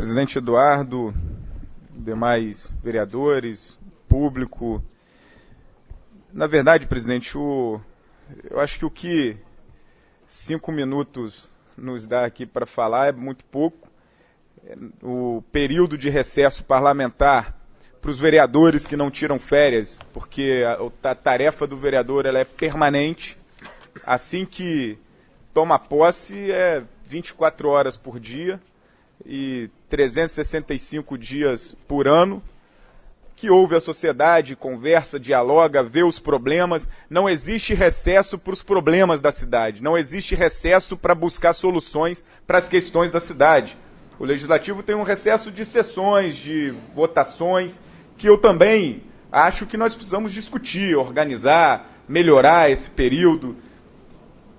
presidente Eduardo, demais vereadores, público. Na verdade, presidente, eu acho que o que 5 minutos nos dá aqui para falar é muito pouco. O período de recesso parlamentar para os vereadores que não tiram férias, porque a tarefa do vereador ela é permanente. Assim que toma posse, é 24 horas por dia e 365 dias por ano, que ouve a sociedade, conversa, dialoga, vê os problemas. Não existe recesso para os problemas da cidade, não existe recesso para buscar soluções para as questões da cidade. O Legislativo tem um recesso de sessões, de votações, que eu também acho que nós precisamos discutir, organizar, melhorar esse período,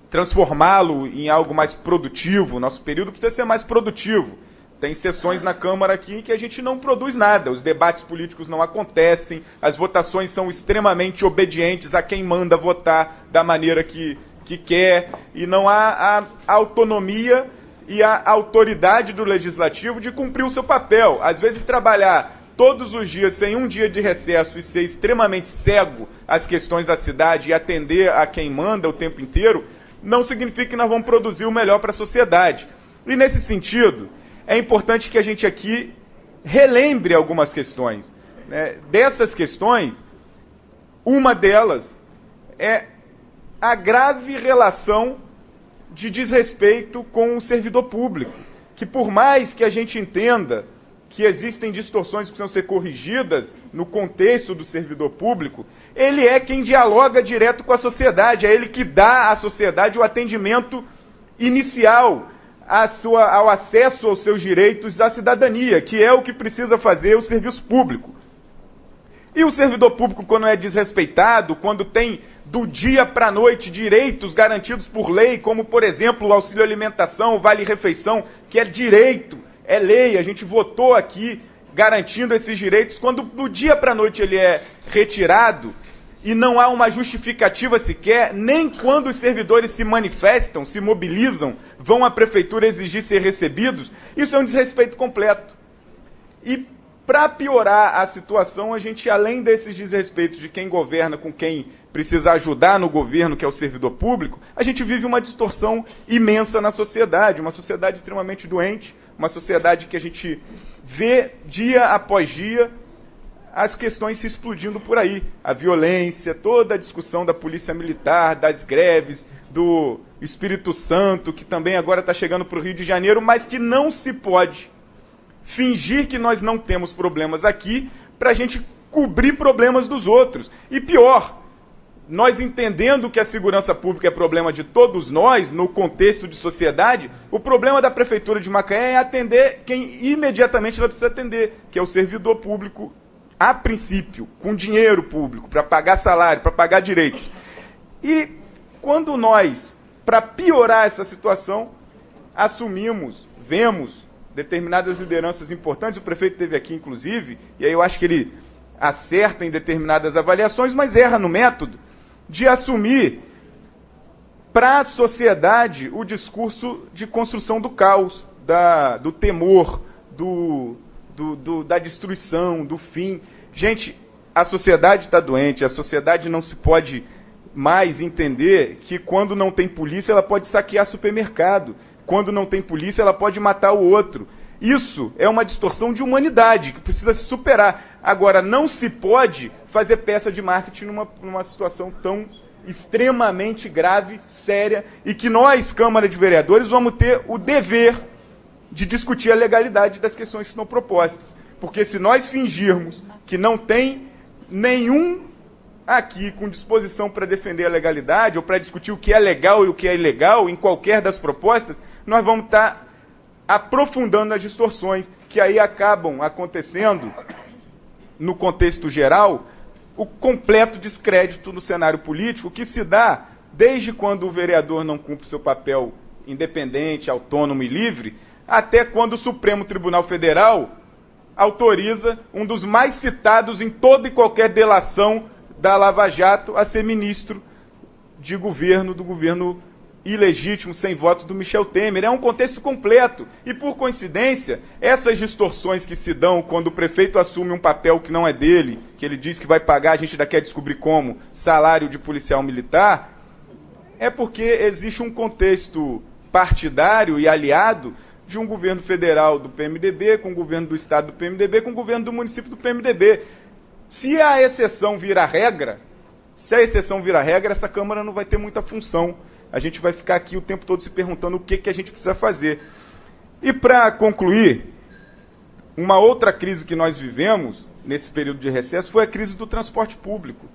transformá-lo em algo mais produtivo. Nosso período precisa ser mais produtivo. Tem sessões na Câmara aqui em que a gente não produz nada, os debates políticos não acontecem, as votações são extremamente obedientes a quem manda votar da maneira que quer, e não há a autonomia e a autoridade do Legislativo de cumprir o seu papel. Às vezes trabalhar todos os dias sem um dia de recesso e ser extremamente cego às questões da cidade e atender a quem manda o tempo inteiro, não significa que nós vamos produzir o melhor para a sociedade. E nesse sentido, é importante que a gente aqui relembre algumas questões, né? Dessas questões, uma delas é a grave relação de desrespeito com o servidor público, que por mais que a gente entenda que existem distorções que precisam ser corrigidas no contexto do servidor público, ele é quem dialoga direto com a sociedade, é ele que dá à sociedade o atendimento inicial ao acesso aos seus direitos à cidadania, que é o que precisa fazer o serviço público. E o servidor público, quando é desrespeitado, quando tem do dia para a noite direitos garantidos por lei, como, por exemplo, o auxílio alimentação, o vale-refeição, que é direito, é lei, a gente votou aqui garantindo esses direitos, quando do dia para a noite ele é retirado e não há uma justificativa sequer, nem quando os servidores se manifestam, se mobilizam, vão à prefeitura exigir ser recebidos, isso é um desrespeito completo. E para piorar a situação, a gente, além desses desrespeitos de quem governa com quem precisa ajudar no governo, que é o servidor público, a gente vive uma distorção imensa na sociedade, uma sociedade extremamente doente, uma sociedade que a gente vê dia após dia as questões se explodindo por aí. A violência, toda a discussão da polícia militar, das greves, do Espírito Santo, que também agora está chegando para o Rio de Janeiro, mas que não se pode fingir que nós não temos problemas aqui para a gente cobrir problemas dos outros. E pior, nós entendendo que a segurança pública é problema de todos nós, no contexto de sociedade, o problema da Prefeitura de Macaé é atender quem imediatamente ela precisa atender, que é o servidor público, a princípio, com dinheiro público, para pagar salário, para pagar direitos. E quando nós, para piorar essa situação, vemos determinadas lideranças importantes, o prefeito esteve aqui, inclusive, e aí eu acho que ele acerta em determinadas avaliações, mas erra no método, de assumir para a sociedade o discurso de construção do caos, do temor, da destruição, do fim. Gente, a sociedade está doente, a sociedade não se pode mais entender que quando não tem polícia ela pode saquear supermercado, quando não tem polícia ela pode matar o outro. Isso é uma distorção de humanidade que precisa se superar. Agora, não se pode fazer peça de marketing numa situação tão extremamente grave, séria, e que nós, Câmara de Vereadores, vamos ter o dever de discutir a legalidade das questões que estão propostas. Porque se nós fingirmos que não tem nenhum aqui com disposição para defender a legalidade ou para discutir o que é legal e o que é ilegal em qualquer das propostas, nós vamos estar aprofundando as distorções que aí acabam acontecendo no contexto geral, o completo descrédito no cenário político que se dá desde quando o vereador não cumpre seu papel independente, autônomo e livre, até quando o Supremo Tribunal Federal autoriza um dos mais citados em toda e qualquer delação da Lava Jato a ser ministro de governo do governo ilegítimo, sem votos do Michel Temer. É um contexto completo. E, por coincidência, essas distorções que se dão quando o prefeito assume um papel que não é dele, que ele diz que vai pagar, a gente ainda quer descobrir como, salário de policial militar, é porque existe um contexto partidário e aliado de um governo federal do PMDB, com o governo do estado do PMDB, com o governo do município do PMDB. Se a exceção vira regra, essa Câmara não vai ter muita função. A gente vai ficar aqui o tempo todo se perguntando o que a gente precisa fazer. E para concluir, uma outra crise que nós vivemos nesse período de recesso foi a crise do transporte público.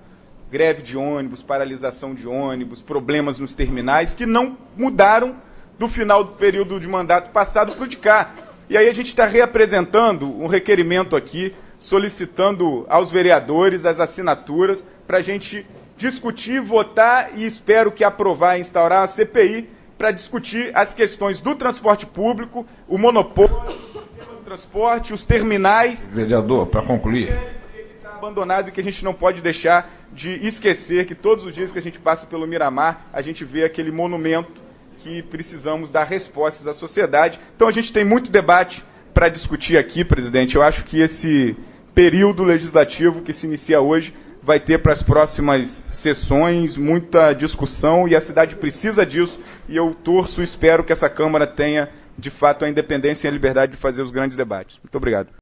Greve de ônibus, paralisação de ônibus, problemas nos terminais, que não mudaram do final do período de mandato passado para o de cá. E aí a gente está reapresentando um requerimento aqui, solicitando aos vereadores as assinaturas para a gente discutir, votar e espero que aprovar e instaurar a CPI para discutir as questões do transporte público, o monopólio, o sistema do transporte, os terminais. Vereador, para concluir. Ele está abandonado e que a gente não pode deixar de esquecer que todos os dias que a gente passa pelo Miramar, a gente vê aquele monumento que precisamos dar respostas à sociedade. Então a gente tem muito debate para discutir aqui, presidente. Eu acho que esse período legislativo que se inicia hoje vai ter para as próximas sessões muita discussão e a cidade precisa disso e eu torço e espero que essa Câmara tenha, de fato, a independência e a liberdade de fazer os grandes debates. Muito obrigado.